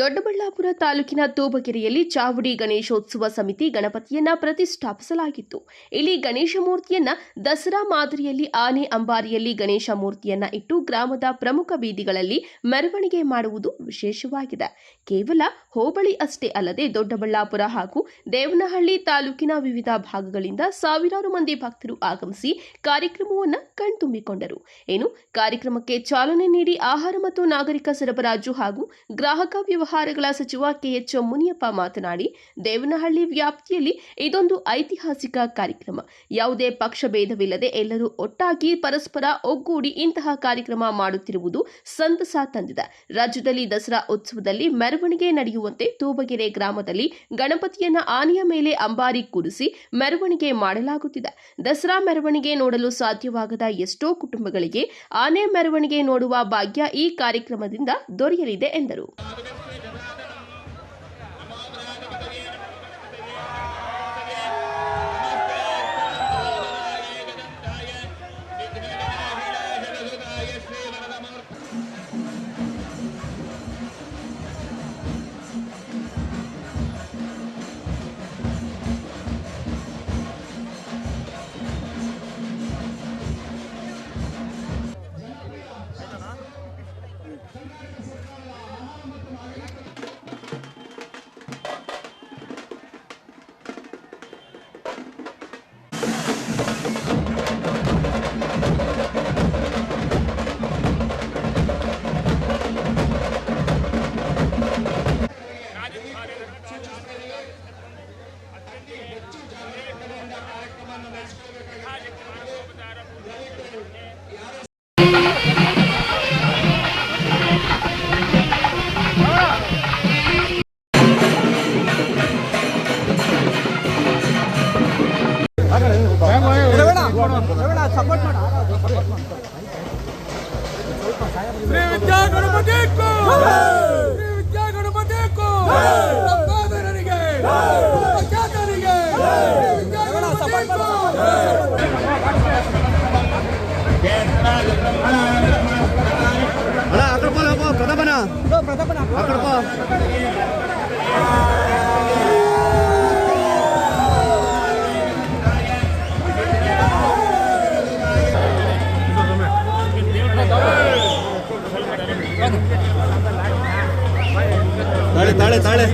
ದೊಡ್ಡಬಳ್ಳಾಪುರ ತಾಲೂಕಿನ ತೂಬಗೆರೆಯಲ್ಲಿ ಚಾವುಡಿ ಗಣೇಶೋತ್ಸವ ಸಮಿತಿ ಗಣಪತಿಯನ್ನ ಪ್ರತಿಷ್ಠಾಪಿಸಲಾಗಿತ್ತು. ಇಲ್ಲಿ ಗಣೇಶ ಮೂರ್ತಿಯನ್ನ ದಸರಾ ಮಾದರಿಯಲ್ಲಿ ಆನೆ ಅಂಬಾರಿಯಲ್ಲಿ ಗಣೇಶ ಮೂರ್ತಿಯನ್ನ ಇಟ್ಟು ಗ್ರಾಮದ ಪ್ರಮುಖ ಬೀದಿಗಳಲ್ಲಿ ಮೆರವಣಿಗೆ ಮಾಡುವುದು ವಿಶೇಷವಾಗಿದೆ. ಕೇವಲ ಹೋಬಳಿ ಅಷ್ಟೇ ಅಲ್ಲದೆ ದೊಡ್ಡಬಳ್ಳಾಪುರ ಹಾಗೂ ದೇವನಹಳ್ಳಿ ತಾಲೂಕಿನ ವಿವಿಧ ಭಾಗಗಳಿಂದ ಸಾವಿರಾರು ಮಂದಿ ಭಕ್ತರು ಆಗಮಿಸಿ ಕಾರ್ಯಕ್ರಮವನ್ನು ಕಣ್ತುಂಬಿಕೊಂಡರು. ಕಾರ್ಯಕ್ರಮಕ್ಕೆ ಚಾಲನೆ ನೀಡಿ ಆಹಾರ ಮತ್ತು ನಾಗರಿಕ ಸರಬರಾಜು ಹಾಗೂ ಗ್ರಾಹಕ ವ್ಯವಹಾರಗಳ ಸಚಿವ ಕೆಎಚ್ ಮುನಿಯಪ್ಪ ಮಾತನಾಡಿ, ದೇವನಹಳ್ಳಿ ವ್ಯಾಪ್ತಿಯಲ್ಲಿ ಇದೊಂದು ಐತಿಹಾಸಿಕ ಕಾರ್ಯಕ್ರಮ. ಯಾವುದೇ ಪಕ್ಷ ಭೇದವಿಲ್ಲದೆ ಎಲ್ಲರೂ ಒಟ್ಟಾಗಿ ಪರಸ್ಪರ ಒಗ್ಗೂಡಿ ಇಂತಹ ಕಾರ್ಯಕ್ರಮ ಮಾಡುತ್ತಿರುವುದು ಸಂತಸ ತಂದಿದೆ. ರಾಜ್ಯದಲ್ಲಿ ದಸರಾ ಉತ್ಸವದಲ್ಲಿ ಮೆರವಣಿಗೆ ನಡೆಯುವಂತೆ ತೂಬಗೆರೆ ಗ್ರಾಮದಲ್ಲಿ ಗಣಪತಿಯನ್ನ ಆನೆಯ ಮೇಲೆ ಅಂಬಾರಿ ಕೂರಿಸಿ ಮೆರವಣಿಗೆ ಮಾಡಲಾಗುತ್ತಿದೆ. ದಸರಾ ಮೆರವಣಿಗೆ ನೋಡಲು ಸಾಧ್ಯವಾಗದ ಎಷ್ಟೋ ಕುಟುಂಬಗಳಿಗೆ ಆನೆ ಮೆರವಣಿಗೆ ನೋಡುವ ಭಾಗ್ಯ ಈ ಕಾರ್ಯಕ್ರಮದಿಂದ ದೊರೆಯಲಿದೆ ಎಂದರು. ತಾಳೆ ತಾಳೆ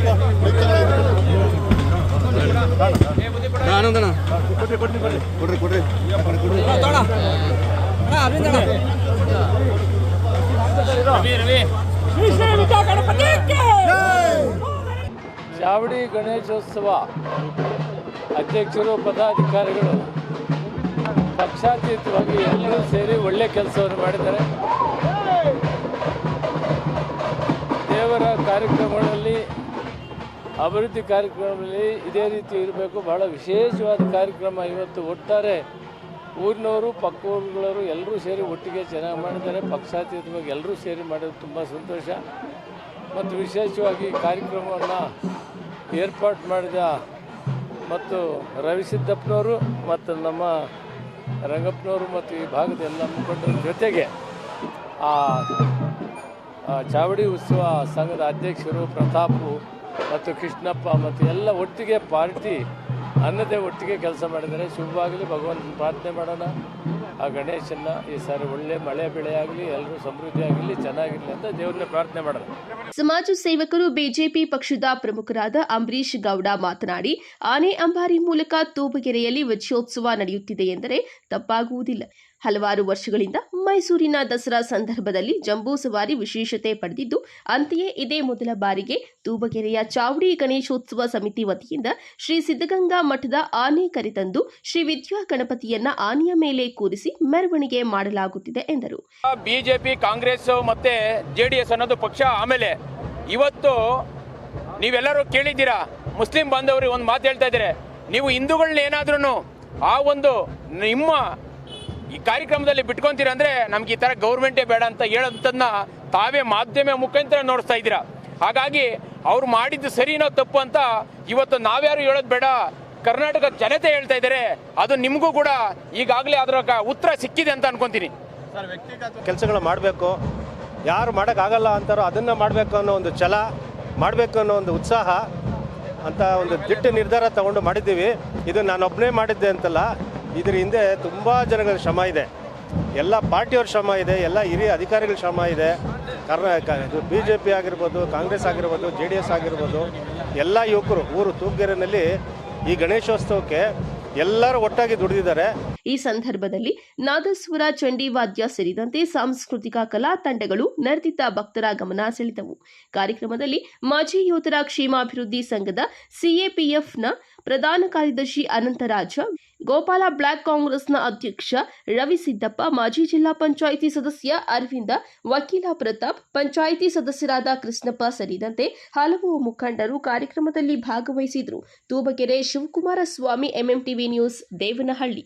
ಆನಂದಣ್ಣ ಕೊಡ್ರಿ ಕೊಡ್ರಿ ಚಾವಡಿ ಗಣೇಶೋತ್ಸವ ಅಧ್ಯಕ್ಷರು ಪದಾಧಿಕಾರಿಗಳು ಪಕ್ಷಾತೀತವಾಗಿ ಎಲ್ಲರೂ ಸೇರಿ ಒಳ್ಳೆ ಕೆಲಸವನ್ನು ಮಾಡಿದ್ದಾರೆ. ದೇವರ ಕಾರ್ಯಕ್ರಮಗಳಲ್ಲಿ ಅಭಿವೃದ್ಧಿ ಕಾರ್ಯಕ್ರಮಗಳಲ್ಲಿ ಇದೇ ರೀತಿ ಇರಬೇಕು. ಬಹಳ ವಿಶೇಷವಾದ ಕಾರ್ಯಕ್ರಮ ಇವತ್ತು. ಒಟ್ಟಾರೆ ಊರಿನವರು ಪಕ್ಕ ಊರುಗಳವರು ಎಲ್ಲರೂ ಸೇರಿ ಒಟ್ಟಿಗೆ ಚೆನ್ನಾಗಿ ಮಾಡಿದ್ದಾರೆ. ಪಕ್ಷಾತೀತವಾಗಿ ಎಲ್ಲರೂ ಸೇರಿ ಮಾಡೋದು ತುಂಬ ಸಂತೋಷ. ಮತ್ತು ವಿಶೇಷವಾಗಿ ಕಾರ್ಯಕ್ರಮವನ್ನು ಏರ್ಪಾಡು ಮಾಡಿದ ಮತ್ತು ರವಿಸಿದ್ದಪ್ಪನವರು ಮತ್ತು ನಮ್ಮ ರಂಗಪ್ಪನವರು ಮತ್ತು ಈ ಭಾಗದ ಎಲ್ಲ ಮುಖಂಡರ ಜೊತೆಗೆ ಚಾವಡಿ ಉತ್ಸವ ಸಂಘದ ಅಧ್ಯಕ್ಷರು ಪ್ರತಾಪು ಮತ್ತು ಕೃಷ್ಣಪ್ಪ ಮತ್ತು ಎಲ್ಲ ಒಟ್ಟಿಗೆ ಪಾರ್ಟಿ ಅನ್ನದೇ ಒಟ್ಟಿಗೆ ಕೆಲಸ ಮಾಡಿದ್ದಾರೆ. ಶುಭವಾಗಲಿ, ಭಗವಂತನ ಪ್ರಾರ್ಥನೆ ಮಾಡೋಣ. ಆ ಗಣೇಶನ ಈ ಸಾರಿ ಒಳ್ಳೆ ಮಳೆ ಬೆಳೆ ಆಗಲಿ, ಎಲ್ಲರೂ ಸಮೃದ್ಧಿ ಆಗಲಿ, ಚೆನ್ನಾಗಿರಲಿ ಅಂತ ದೇವರನ್ನ ಪ್ರಾರ್ಥನೆ ಮಾಡೋಣ. ಸಮಾಜ ಸೇವಕರು ಬಿಜೆಪಿ ಪಕ್ಷದ ಪ್ರಮುಖರಾದ ಅಂಬರೀಶ್ ಗೌಡ ಮಾತನಾಡಿ, ಆನೆ ಅಂಬಾರಿ ಮೂಲಕ ತೂಬಗೆರೆಯಲ್ಲಿ ವಿಜಯೋತ್ಸವ ನಡೆಯುತ್ತಿದೆ ಎಂದರೆ ತಪ್ಪಾಗುವುದಿಲ್ಲ. ಹಲವಾರು ವರ್ಷಗಳಿಂದ ಮೈಸೂರಿನ ದಸರಾ ಸಂದರ್ಭದಲ್ಲಿ ಜಂಬೂ ಸವಾರಿ ವಿಶೇಷತೆ ಪಡೆದಿದ್ದು, ಅಂತೆಯೇ ಇದೇ ಮೊದಲ ಬಾರಿಗೆ ತೂಬಗೆರೆಯ ಚಾವುಡಿ ಗಣೇಶೋತ್ಸವ ಸಮಿತಿ ವತಿಯಿಂದ ಶ್ರೀ ಸಿದ್ದಗಂಗಾ ಮಠದ ಆನೆ ಕರೆತಂದು ಶ್ರೀ ವಿದ್ಯಾ ಗಣಪತಿಯನ್ನ ಆನೆಯ ಮೇಲೆ ಕೂರಿಸಿ ಮೆರವಣಿಗೆ ಮಾಡಲಾಗುತ್ತಿದೆ ಎಂದರು. ಬಿಜೆಪಿ, ಕಾಂಗ್ರೆಸ್ ಮತ್ತೆ ಜೆಡಿಎಸ್ ಅನ್ನೋದು ಪಕ್ಷ. ಆಮೇಲೆ ಇವತ್ತು ನೀವೆಲ್ಲರೂ ಕೇಳಿದ್ದೀರಾ, ಮುಸ್ಲಿಂ ಬಾಂಧವರು ಒಂದು ಮಾತು ಹೇಳ್ತಾ ಇದ್ದಾರೆ, ನೀವು ಹಿಂದೂಗಳನ್ನ ಏನಾದ್ರೂ ಆ ಒಂದು ನಿಮ್ಮ ಈ ಕಾರ್ಯಕ್ರಮದಲ್ಲಿ ಬಿಟ್ಕೊಂತೀರ ಅಂದರೆ ನಮ್ಗೆ ಈ ಥರ ಗೌರ್ಮೆಂಟೇ ಬೇಡ ಅಂತ ಹೇಳೋಂಥದ್ದನ್ನ ತಾವೇ ಮಾಧ್ಯಮ ಮುಖಾಂತರ ನೋಡಿಸ್ತಾ ಇದ್ದೀರಾ. ಹಾಗಾಗಿ ಅವ್ರು ಮಾಡಿದ್ದು ಸರಿನೋ ತಪ್ಪು ಅಂತ ಇವತ್ತು ನಾವ್ಯಾರು ಹೇಳೋದು ಬೇಡ, ಕರ್ನಾಟಕದ ಜನತೆ ಹೇಳ್ತಾ ಇದ್ದಾರೆ. ಅದು ನಿಮಗೂ ಕೂಡ ಈಗಾಗಲೇ ಅದರ ಉತ್ತರ ಸಿಕ್ಕಿದೆ ಅಂತ ಅನ್ಕೊಂತೀನಿ. ಸರ್, ವ್ಯಕ್ತಿಗತ ಕೆಲಸಗಳು ಮಾಡಬೇಕು, ಯಾರು ಮಾಡೋಕ್ಕಾಗಲ್ಲ ಅಂತಾರೋ ಅದನ್ನು ಮಾಡಬೇಕು ಅನ್ನೋ ಒಂದು ಛಲ ಮಾಡಬೇಕು ಅನ್ನೋ ಒಂದು ಉತ್ಸಾಹ ಅಂತ ಒಂದು ದಿಟ್ಟ ನಿರ್ಧಾರ ತಗೊಂಡು ಮಾಡಿದ್ದೀವಿ. ಇದು ನಾನೊಬ್ಬನೇ ಮಾಡಿದ್ದೆ ಅಂತಲ್ಲ, ಇದ್ರ ಹಿಂದೆ ತುಂಬ ಜನಗಳ ಶ್ರಮ ಇದೆ, ಎಲ್ಲ ಪಾರ್ಟಿಯವ್ರ ಶ್ರಮ ಇದೆ, ಎಲ್ಲ ಹಿರಿಯ ಅಧಿಕಾರಿಗಳ ಶ್ರಮ ಇದೆ. BJP ಆಗಿರ್ಬೋದು, ಕಾಂಗ್ರೆಸ್ ಆಗಿರ್ಬೋದು, JDS ಆಗಿರ್ಬೋದು, ಎಲ್ಲ ಯುವಕರು ಊರು ತೂಪ್ಗೆರೆನಲ್ಲಿ ಈ ಗಣೇಶೋತ್ಸವಕ್ಕೆ ಎಲ್ಲರೂ ಒಟ್ಟಾಗಿ ದುಡಿದಿದ್ದಾರೆ. ಈ ಸಂದರ್ಭದಲ್ಲಿ ನಾದಸ್ವರ, ಚಂಡಿವಾದ್ಯ ಸೇರಿದಂತೆ ಸಾಂಸ್ಕೃತಿಕ ಕಲಾ ತಂಡಗಳು ನೆರೆದಿದ್ದ ಭಕ್ತರ ಗಮನ ಸೆಳೆದವು. ಕಾರ್ಯಕ್ರಮದಲ್ಲಿ ಮಾಜಿ ಯೋಧರ ಕ್ಷೇಮಾಭಿವೃದ್ಧಿ ಸಂಘದ CAPFನ ಪ್ರಧಾನ ಕಾರ್ಯದರ್ಶಿ ಅನಂತರಾಜ, ಗೋಪಾಲ ಬ್ಲಾಕ್ ಕಾಂಗ್ರೆಸ್ನ ಅಧ್ಯಕ್ಷ ರವಿಸಿದ್ದಪ್ಪ, ಮಾಜಿ ಜಿಲ್ಲಾ ಪಂಚಾಯಿತಿ ಸದಸ್ಯ ಅರವಿಂದ, ವಕೀಲ ಪ್ರತಾಪ್, ಪಂಚಾಯಿತಿ ಸದಸ್ಯರಾದ ಕೃಷ್ಣಪ್ಪ ಸೇರಿದಂತೆ ಹಲವು ಮುಖಂಡರು ಕಾರ್ಯಕ್ರಮದಲ್ಲಿ ಭಾಗವಹಿಸಿದರು. Tubagere Shivakumara Swami, MMTV news, Devanahalli.